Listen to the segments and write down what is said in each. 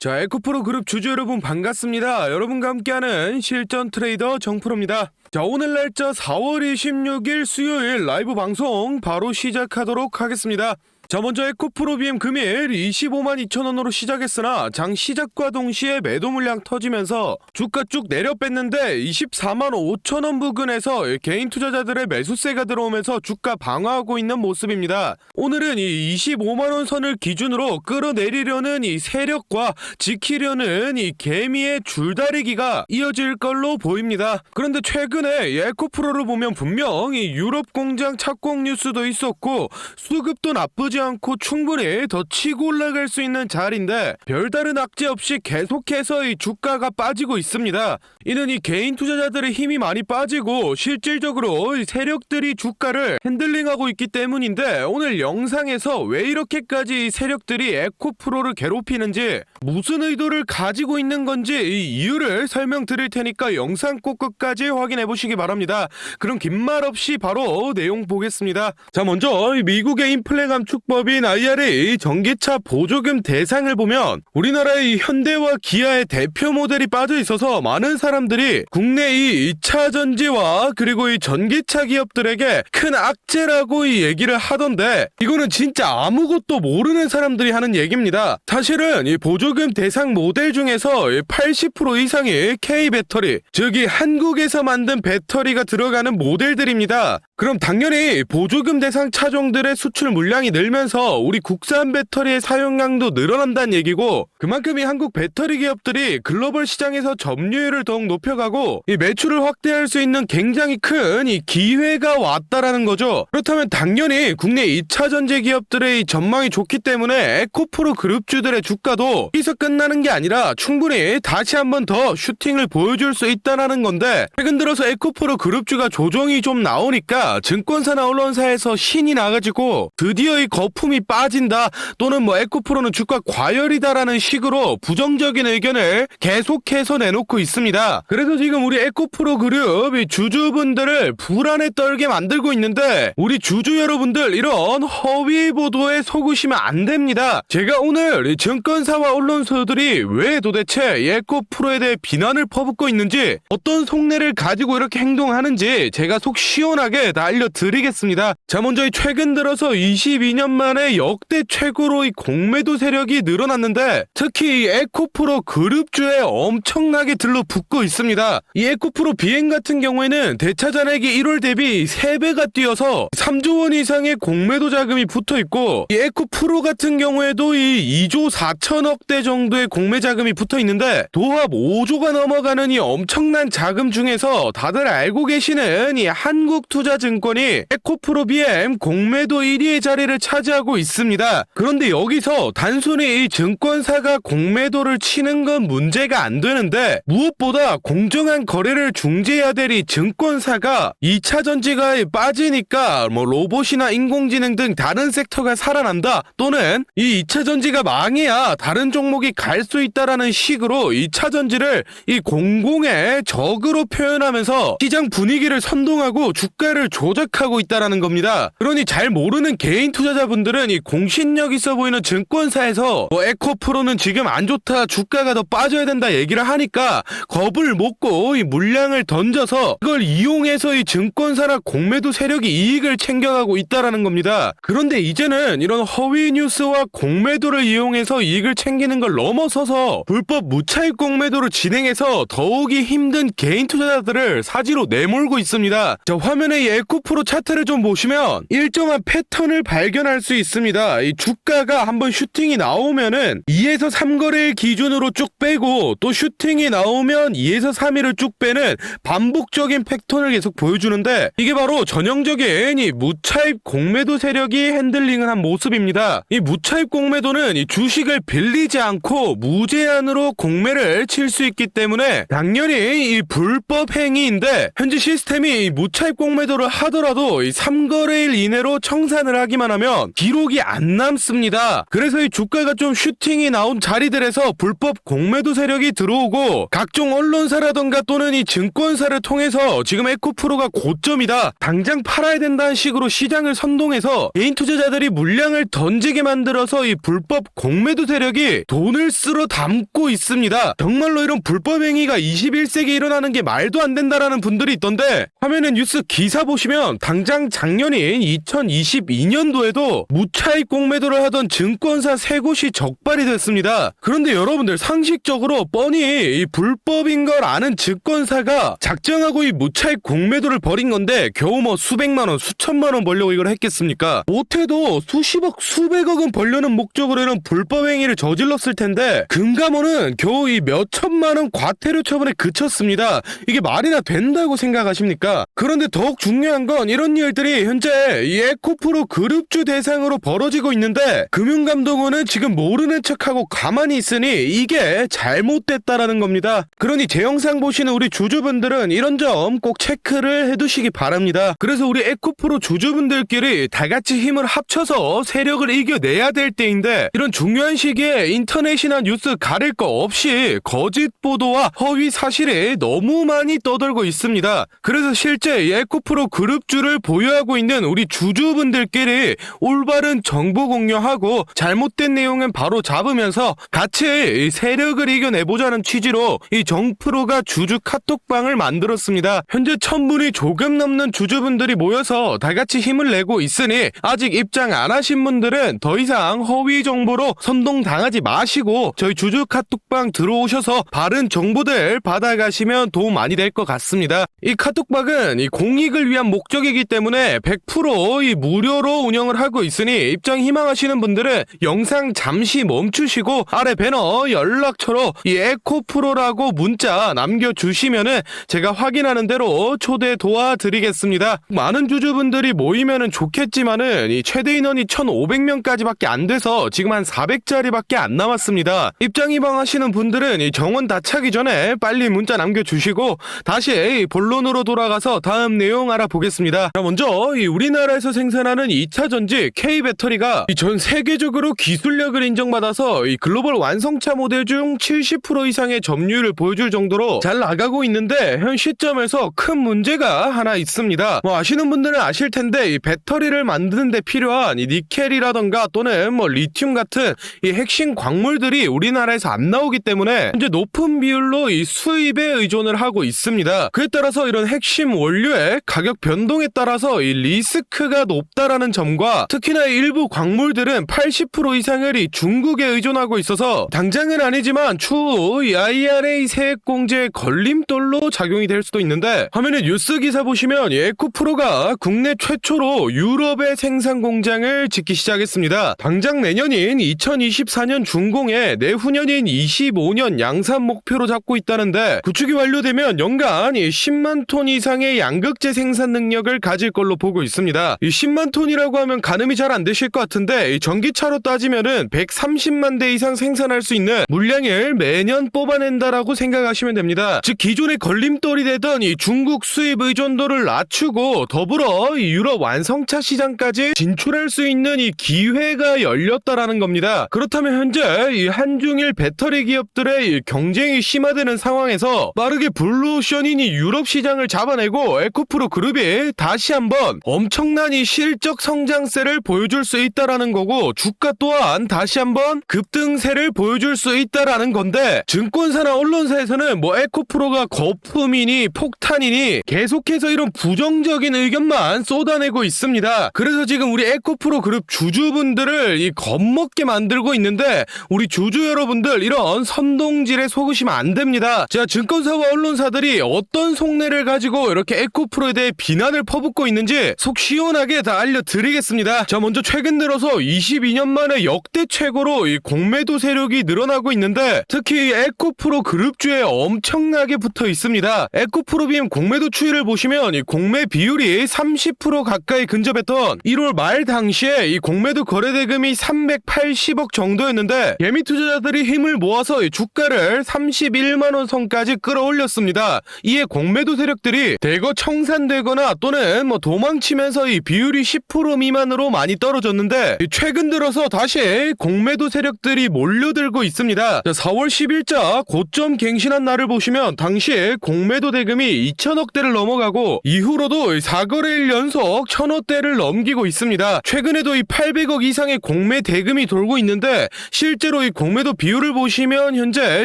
자, 에코프로 그룹 주주 여러분 반갑습니다. 여러분과 함께하는 실전 트레이더 정프로입니다. 자, 오늘 날짜 4월 26일 수요일 라이브 방송 바로 시작하도록 하겠습니다. 자, 먼저 에코프로 BM 금일 25만 2천원으로 시작했으나 장 시작과 동시에 매도 물량 터지면서 주가 쭉 내려 뺐는데 24만 5천원 부근에서 개인 투자자들의 매수세가 들어오면서 주가 방어하고 있는 모습입니다. 오늘은 이 25만원 선을 기준으로 끌어내리려는 이 세력과 지키려는 이 개미의 줄다리기가 이어질 걸로 보입니다. 그런데 최근에 에코프로를 보면 분명 이 유럽 공장 착공 뉴스도 있었고 수급도 나쁘지 않고 충분히 더 치고 올라갈 수 있는 자리인데 별다른 악재 없이 계속해서 이 주가가 빠지고 있습니다. 이는 이 개인 투자자들의 힘이 많이 빠지고 실질적으로 이 세력들이 주가를 핸들링하고 있기 때문인데, 오늘 영상에서 왜 이렇게까지 이 세력들이 에코프로를 괴롭히는지, 무슨 의도를 가지고 있는 건지 이 이유를 설명드릴 테니까 영상 꼭 끝까지 확인해 보시기 바랍니다. 그럼 긴 말 없이 바로 내용 보겠습니다. 자, 먼저 미국의 인플레 감축법인 IRA 전기차 보조금 대상을 보면 우리나라의 현대와 기아의 대표 모델이 빠져 있어서 많은 사람들이 국내 이 2차 전지와 그리고 이 전기차 기업들에게 큰 악재라고 이 얘기를 하던데, 이거는 진짜 아무것도 모르는 사람들이 하는 얘기입니다. 사실은 이 보조금 대상 모델 중에서 80% 이상이 K배터리, 즉 이 한국에서 만든 배터리가 들어가는 모델들입니다. 그럼 당연히 보조금 대상 차종들의 수출 물량이 늘면서 우리 국산 배터리의 사용량도 늘어난다는 얘기고, 그만큼 이 한국 배터리 기업들이 글로벌 시장에서 점유율을 더욱 높여가고 이 매출을 확대할 수 있는 굉장히 큰 이 기회가 왔다라는 거죠. 그렇다면 당연히 국내 2차 전지 기업들의 이 전망이 좋기 때문에 에코프로 그룹주들의 주가도 여기서 끝나는 게 아니라 충분히 다시 한번 더 슈팅을 보여줄 수 있다라는 건데, 최근 들어서 에코프로 그룹주가 조정이 좀 나오니까 증권사나 언론사에서 신이 나가지고 드디어 이 거품이 빠진다, 또는 뭐 에코프로는 주가 과열이다라는 식으로 부정적인 의견을 계속해서 내놓고 있습니다. 그래서 지금 우리 에코프로 그룹 이 주주분들을 불안에 떨게 만들고 있는데, 우리 주주 여러분들 이런 허위 보도에 속으시면 안 됩니다. 제가 오늘 이 증권사와 언론사들이 왜 도대체 이 에코프로에 대해 비난을 퍼붓고 있는지, 어떤 속내를 가지고 이렇게 행동하는지 제가 속 시원하게 다 알려드리겠습니다. 자, 먼저 최근 들어서 22년 만에 역대 최고로 이 공매도 세력이 늘어났는데, 특히 이 에코프로 그룹주에 엄청나게 들러붙고 있습니다. 이 에코프로 비행 같은 경우에는 대차 잔액이 1월 대비 3배가 뛰어서 3조 원 이상의 공매도 자금이 붙어 있고, 이 에코프로 같은 경우에도 이 2조 4천억대 정도의 공매 자금이 붙어 있는데, 도합 5조가 넘어가는 이 엄청난 자금 중에서 다들 알고 계시는 이 한국투자증권이 에코프로 BM 공매도 1위의 자리를 차지하고 있습니다. 그런데 여기서 단순히 이 증권사가 공매도를 치는 건 문제가 안 되는데, 무엇보다 공정한 거래를 중재해야 될 이 증권사가 2차 전지가 빠지니까 뭐 로봇이나 인공지능 등 다른 섹터가 살아난다, 또는 이 2차 전지가 망해야 다른 종목이 갈 수 있다라는 식으로 2차 전지를 이 공공의 적으로 표현하면서 시장 분위기를 선동하고 주가를 조작하고 있다라는 겁니다. 그러니 잘 모르는 개인 투자자분들은 이 공신력 있어 보이는 증권사에서 뭐 에코프로는 지금 안 좋다, 주가가 더 빠져야 된다 얘기를 하니까 겁을 먹고 이 물량을 던져서 이걸 이용해서 이 증권사나 공매도 세력이 이익을 챙겨가고 있다라는 겁니다. 그런데 이제는 이런 허위 뉴스와 공매도를 이용해서 이익을 챙기는 걸 넘어서서 불법 무차익 공매도를 진행해서 더욱이 힘든 개인 투자자들을 사지로 내몰고 있습니다. 자, 화면에 이 에코프로 차트를 좀 보시면 일정한 패턴을 발견할 수 있습니다. 이 주가가 한번 슈팅이 나오면은 2에서 3거래일 기준으로 쭉 빼고, 또 슈팅이 나오면 2에서 3일을 쭉 빼는 반복적인 패턴을 계속 보여주는데, 이게 바로 전형적인 이 무차입 공매도 세력이 핸들링을 한 모습입니다. 이 무차입 공매도는 이 주식을 빌리지 않고 무제한으로 공매를 칠 수 있기 때문에 당연히 이 불법 행위인데, 현재 시스템이 이 무차입 공매도를 하더라도 이 3거래일 이내로 청산을 하기만 하면 기록이 안 남습니다. 그래서 이 주가가 좀 슈팅이 나온 자리들에서 불법 공매도 세력이 들어오고 각종 언론사라던가 또는 이 증권사를 통해서 지금 에코프로가 고점이다, 당장 팔아야 된다는 식으로 시장을 선동해서 개인 투자자들이 물량을 던지게 만들어서 이 불법 공매도 세력이 돈을 쓸어 담고 있습니다. 정말로 이런 불법 행위가 21세기에 일어나는 게 말도 안 된다라는 분들이 있던데, 화면에 뉴스 기사 보시면 당장 작년인 2022년도에도 무차익 공매도를 하던 증권사 3곳이 적발이 됐습니다. 그런데 여러분들, 상식적으로 뻔히 이 불법인 걸 아는 증권사가 작정하고 이 무차익 공매도를 벌인 건데 겨우 뭐 수백만원, 수천만원 벌려고 이걸 했겠습니까? 못해도 수십억, 수백억은 벌려는 목적으로 이런 불법 행위를 저질렀을 텐데 금감원은 겨우 이 몇천만원 과태료 처분에 그쳤습니다. 이게 말이나 된다고 생각하십니까? 그런데 더욱 중요한 건 이런 일들이 현재 이 에코프로 그룹주 대상으로 벌어지고 있는데 금융감독원은 지금 모르는 척하고 가만히 있으니 이게 잘못됐다라는 겁니다. 그러니 제 영상 보시는 우리 주주분들은 이런 점 꼭 체크를 해두시기 바랍니다. 그래서 우리 에코프로 주주분들끼리 다같이 힘을 합쳐서 세력을 이겨내야 될 때인데, 이런 중요한 시기에 인터넷이나 뉴스 가릴 거 없이 거짓 보도와 허위 사실이 너무 많이 떠돌고 있습니다. 그래서 실제 에코프로 그룹주를 보유하고 있는 우리 주주분들끼리 올바른 정보 공유하고 잘못된 내용은 바로 잡으면서 같이 세력을 이겨내보자는 취지로 이 정프로가 주주 카톡방을 만들었습니다. 현재 1000분이 조금 넘는 주주분들이 모여서 다같이 힘을 내고 있으니 아직 입장 안 하신 분들은 더 이상 허위 정보로 선동당하지 마시고 저희 주주 카톡방 들어오셔서 바른 정보들 받아가시면 도움 많이 될 것 같습니다. 이 카톡방은 이 공익을 위한 목적이기 때문에 100% 이 무료로 운영을 하고 있으니 입장 희망하시는 분들은 영상 잠시 멈추시고 아래 배너 연락처로 이 에코프로라고 문자 남겨주시면은 제가 확인하는 대로 초대 도와드리겠습니다. 많은 주주분들이 모이면은 좋겠지만은 이 최대 인원이 1500명까지밖에 안 돼서 지금 한 400자리밖에 안 남았습니다. 입장 희망하시는 분들은 이 정원 다 차기 전에 빨리 문자 남겨주시고 다시 본론으로 돌아가서 다음 내용 알아보겠습니다. 자, 먼저 이 우리나라에서 생산하는 2차 전지 K배터리가 전 세계적으로 기술력을 인정받아서 이 글로벌 완성차 모델 중 70% 이상의 점유율을 보여줄 정도로 잘 나가고 있는데 현 시점에서 큰 문제가 하나 있습니다. 뭐 아시는 분들은 아실 텐데 이 배터리를 만드는 데 필요한 이 니켈이라던가 또는 뭐 리튬 같은 이 핵심 광물들이 우리나라에서 안 나오기 때문에 현재 높은 비율로 이 수입에 의존을 하고 있습니다. 그에 따라서 이런 핵심 원료의 가격 변동에 따라서 이 리스크가 높다라는 점과 특히나 일부 광물들은 80% 이상을 이 중국에 의존하고 있어서 당장은 아니지만 추후 이 IRA 세액 공제의 걸림돌로 작용이 될 수도 있는데, 화면에 뉴스 기사 보시면 에코프로가 국내 최초로 유럽의 생산 공장을 짓기 시작했습니다. 당장 내년인 2024년 준공에 내후년인 25년 양산 목표로 잡고 있다는데, 구축이 완료되면 연간 10만 톤 이상의 양극재 생산 능력을 가질 걸로 보고 있습니다. 이 10만 톤이라고 하면 가늠이 잘 안 되실 것 같은데 전기차로 따지면은 130만 대 이상 생산할 수 있는 물량을 매년 뽑아낸다라고 생각하시면 됩니다. 즉 기존의 걸림돌이 되던 이 중국 수입 의존도를 낮추고 더불어 이 유럽 완성차 시장까지 진출할 수 있는 이 기회가 열렸다라는 겁니다. 그렇다면 현재 이 한중일 배터리 기업들의 이 경쟁이 심화되는 상황에서 빠르게 블루오션인 이 유럽 시장을 잡아내고 에코프로 그룹이 다시 한번 엄청난 이 실적 성장세를 보여줄 수 있다라는 거고, 주가 또한 다시 한번 급등세를 보여줄 수 있다라는 건데, 증권사나 언론사에서는 뭐 에코프로가 거품이니 폭탄이니 계속해서 이런 부정적인 의견만 쏟아내고 있습니다. 그래서 지금 우리 에코프로 그룹 주주분들을 이 겁먹게 만들고 있는데, 우리 주주 여러분들 이런 선동질에 속으시면 안 됩니다. 제가 증권사와 언론사들이 어떤 속내를 가지고 이렇게 에코프로에 대해 비난을 퍼붓고 있는지 속 시원하게 다 알려드리겠습니다. 자, 먼저 최근 들어서 22년 만에 역대 최고로 이 공매도 세력이 늘어나고 있는데, 특히 에코프로 그룹주에 엄청나게 붙어 있습니다. 에코프로빔 공매도 추이를 보시면 이 공매 비율이 30% 가까이 근접했던 1월 말 당시에 이 공매도 거래대금이 380억 정도였는데, 예미 투자자들이 힘을 모아서 이 주가를 31만원 선까지 끌어올렸습니다. 이에 공매도 세력들이 대거 청산되거나 또는 뭐 도망치면서 이 비율이 10% 미만으로 많이 떨어졌는데 최근 들어서 다시 공매도 세력들이 몰려들고 있습니다. 4월 10일자 고점 갱신한 날을 보시면 당시에 공매도 대금이 2천억대를 넘어가고 이후로도 4거래일 연속 1,000억대를 넘기고 있습니다. 최근에도 이 800억 이상의 공매 대금이 돌고 있는데 실제로 이 공매도 비율을 보시면 현재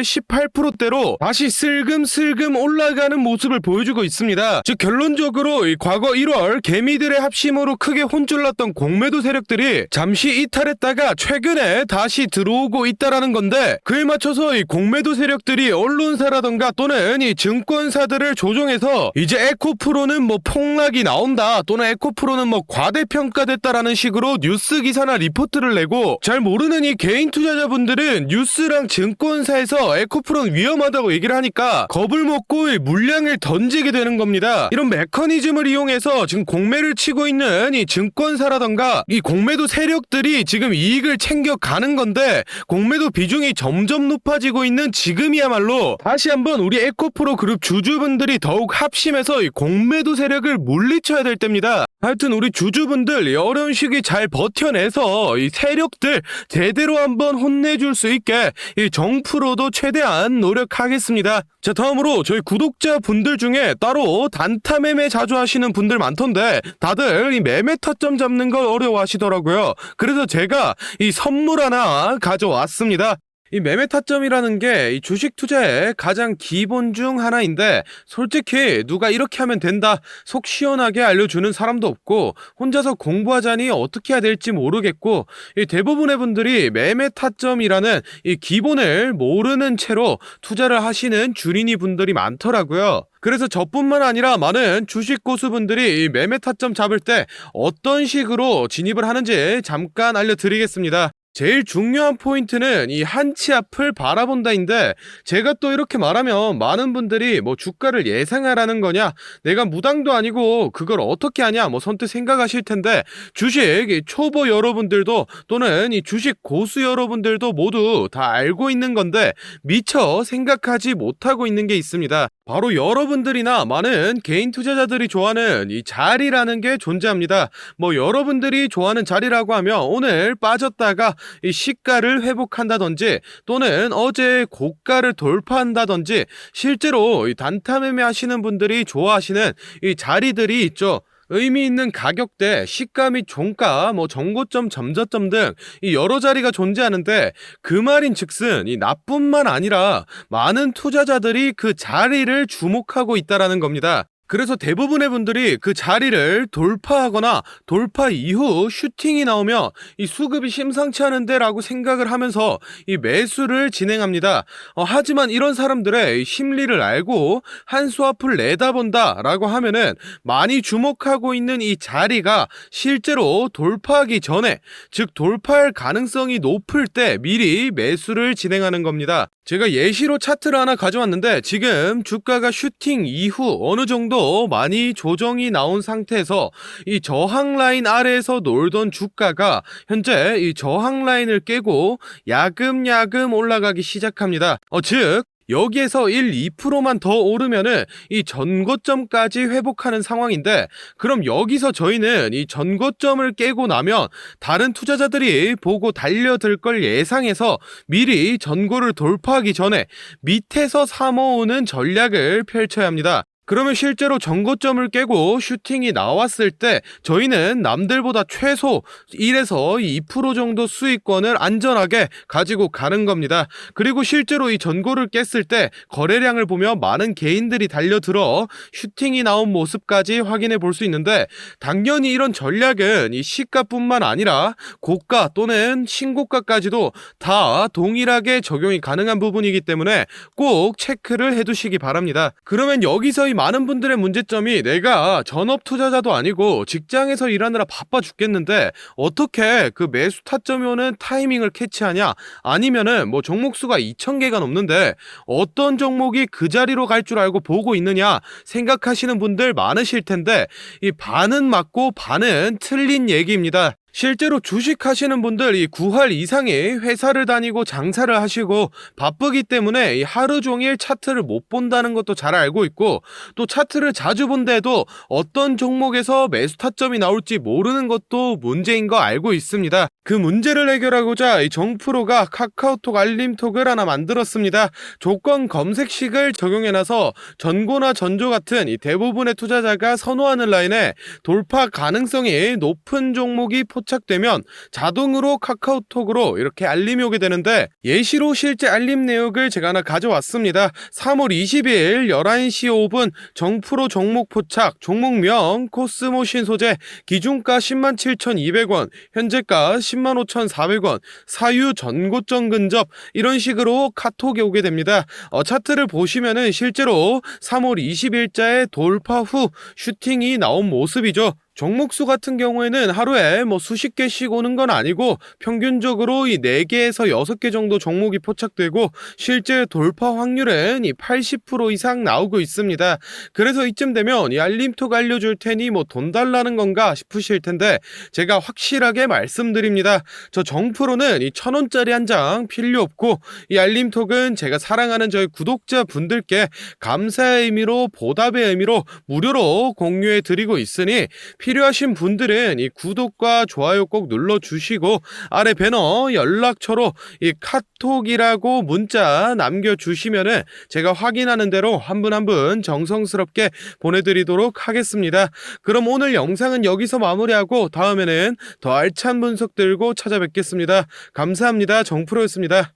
18%대로 다시 슬금슬금 올라가는 모습을 보여주고 있습니다. 즉 결론적으로 이 과거 1월 개미들의 합심으로 크게 혼쭐났던 공매도 세력들이 잠시 이탈했다가 최근에 다시 들어오고 있다라는 건데, 그에 맞춰서 이 공매도 세력들이 언론사라던가 또는 이 증권사들을 조종해서 이제 에코프로는 뭐 폭락이 나온다 또는 에코프로는 뭐 과대평가됐다라는 식으로 뉴스 기사나 리포트를 내고, 잘 모르는 이 개인 투자자분들은 뉴스랑 증권사에서 에코프로는 위험하다고 얘기를 하니까 겁을 먹고 물량을 던지게 되는 겁니다. 이런 메커니즘을 이용해서 지금 공매를 치고 있는 이 증권사라던가 이 공매도 세력들이 지금 이익을 챙겨가는 건데, 공매도 비중이 점점 높아지고 있는 지금이야말로 다시 한번 우리 에코프로 그룹 주주분들이 더욱 합심해서 이 공매도 세력을 물리쳐야 될 때입니다. 하여튼 우리 주주분들 이 어려운 시기 잘 버텨내서 이 세력들 제대로 한번 혼내줄 수 있게 이 정프로도 최대한 노력하겠습니다. 자, 다음으로 저희 구독자분들 중에 따로 단타 매매 자주 하시는 분들 많던데 다들 이 매매 타점 잡는 걸 어려워하시더라고요. 그래서 제가 이 선물 하나 가져왔습니다. 이 매매 타점이라는 게 이 주식 투자의 가장 기본 중 하나인데, 솔직히 누가 이렇게 하면 된다 속 시원하게 알려주는 사람도 없고, 혼자서 공부하자니 어떻게 해야 될지 모르겠고, 이 대부분의 분들이 매매 타점이라는 이 기본을 모르는 채로 투자를 하시는 주린이 분들이 많더라고요. 그래서 저뿐만 아니라 많은 주식 고수분들이 이 매매 타점 잡을 때 어떤 식으로 진입을 하는지 잠깐 알려드리겠습니다. 제일 중요한 포인트는 이 한치 앞을 바라본다인데, 제가 또 이렇게 말하면 많은 분들이 뭐 주가를 예상하라는 거냐, 내가 무당도 아니고 그걸 어떻게 하냐 뭐 선뜻 생각하실 텐데, 주식 초보 여러분들도 또는 이 주식 고수 여러분들도 모두 다 알고 있는 건데 미처 생각하지 못하고 있는 게 있습니다. 바로 여러분들이나 많은 개인 투자자들이 좋아하는 이 자리라는 게 존재합니다. 뭐 여러분들이 좋아하는 자리라고 하면 오늘 빠졌다가 이 시가를 회복한다든지 또는 어제 고가를 돌파한다든지, 실제로 이 단타 매매 하시는 분들이 좋아하시는 이 자리들이 있죠. 의미 있는 가격대, 시가 및 종가, 뭐 정고점, 점저점 등 이 여러 자리가 존재하는데, 그 말인 즉슨 이 나뿐만 아니라 많은 투자자들이 그 자리를 주목하고 있다라는 겁니다. 그래서 대부분의 분들이 그 자리를 돌파하거나 돌파 이후 슈팅이 나오면 이 수급이 심상치 않은데 라고 생각을 하면서 이 매수를 진행합니다. 하지만 이런 사람들의 심리를 알고 한 수 앞을 내다본다 라고 하면은, 많이 주목하고 있는 이 자리가 실제로 돌파하기 전에, 즉 돌파할 가능성이 높을 때 미리 매수를 진행하는 겁니다. 제가 예시로 차트를 하나 가져왔는데, 지금 주가가 슈팅 이후 어느 정도 많이 조정이 나온 상태에서 이 저항 라인 아래에서 놀던 주가가 현재 이 저항 라인을 깨고 야금야금 올라가기 시작합니다. 즉 여기에서 1, 2%만 더 오르면은 이 전고점까지 회복하는 상황인데, 그럼 여기서 저희는 이 전고점을 깨고 나면 다른 투자자들이 보고 달려들 걸 예상해서 미리 전고를 돌파하기 전에 밑에서 사모으는 전략을 펼쳐야 합니다. 그러면 실제로 전고점을 깨고 슈팅이 나왔을 때 저희는 남들보다 최소 1에서 2% 정도 수익권을 안전하게 가지고 가는 겁니다. 그리고 실제로 이 전고를 깼을 때 거래량을 보면 많은 개인들이 달려들어 슈팅이 나온 모습까지 확인해 볼 수 있는데, 당연히 이런 전략은 이 시가뿐만 아니라 고가 또는 신고가까지도 다 동일하게 적용이 가능한 부분이기 때문에 꼭 체크를 해두시기 바랍니다. 그러면 여기서 이 많은 분들의 문제점이, 내가 전업 투자자도 아니고 직장에서 일하느라 바빠 죽겠는데 어떻게 그 매수 타점이 오는 타이밍을 캐치하냐, 아니면은 뭐 종목수가 2,000개가 넘는데 어떤 종목이 그 자리로 갈 줄 알고 보고 있느냐 생각하시는 분들 많으실 텐데, 이 반은 맞고 반은 틀린 얘기입니다. 실제로 주식하시는 분들 이 9할 이상이 회사를 다니고 장사를 하시고 바쁘기 때문에 이 하루 종일 차트를 못 본다는 것도 잘 알고 있고, 또 차트를 자주 본데도 어떤 종목에서 매수 타점이 나올지 모르는 것도 문제인 거 알고 있습니다. 그 문제를 해결하고자 이 정프로가 카카오톡 알림톡을 하나 만들었습니다. 조건 검색식을 적용해놔서 전고나 전조 같은 이 대부분의 투자자가 선호하는 라인에 돌파 가능성이 높은 종목이 포착되면 자동으로 카카오톡으로 이렇게 알림이 오게 되는데, 예시로 실제 알림 내역을 제가 하나 가져왔습니다. 3월 20일 11시 5분 정프로 종목 포착, 종목명 코스모 신소재, 기준가 107,200원, 현재가 105,400원, 사유 전고점 근접, 이런 식으로 카톡이 오게 됩니다. 차트를 보시면은 실제로 3월 20일자에 돌파 후 슈팅이 나온 모습이죠. 종목수 같은 경우에는 하루에 수십 개씩 오는 건 아니고 평균적으로 이 4개에서 6개 정도 종목이 포착되고, 실제 돌파 확률은 이 80% 이상 나오고 있습니다. 그래서 이쯤 되면 이 알림톡 알려줄 테니 돈 달라는 건가 싶으실 텐데, 제가 확실하게 말씀드립니다. 저 정프로는 이 1,000원짜리 한 장 필요 없고, 이 알림톡은 제가 사랑하는 저희 구독자분들께 감사의 의미로, 보답의 의미로 무료로 공유해 드리고 있으니 필요하신 분들은 이 구독과 좋아요 꼭 눌러주시고, 아래 배너 연락처로 이 카톡이라고 문자 남겨주시면은 제가 확인하는 대로 한 분 한 분 정성스럽게 보내드리도록 하겠습니다. 그럼 오늘 영상은 여기서 마무리하고 다음에는 더 알찬 분석 들고 찾아뵙겠습니다. 감사합니다. 정프로였습니다.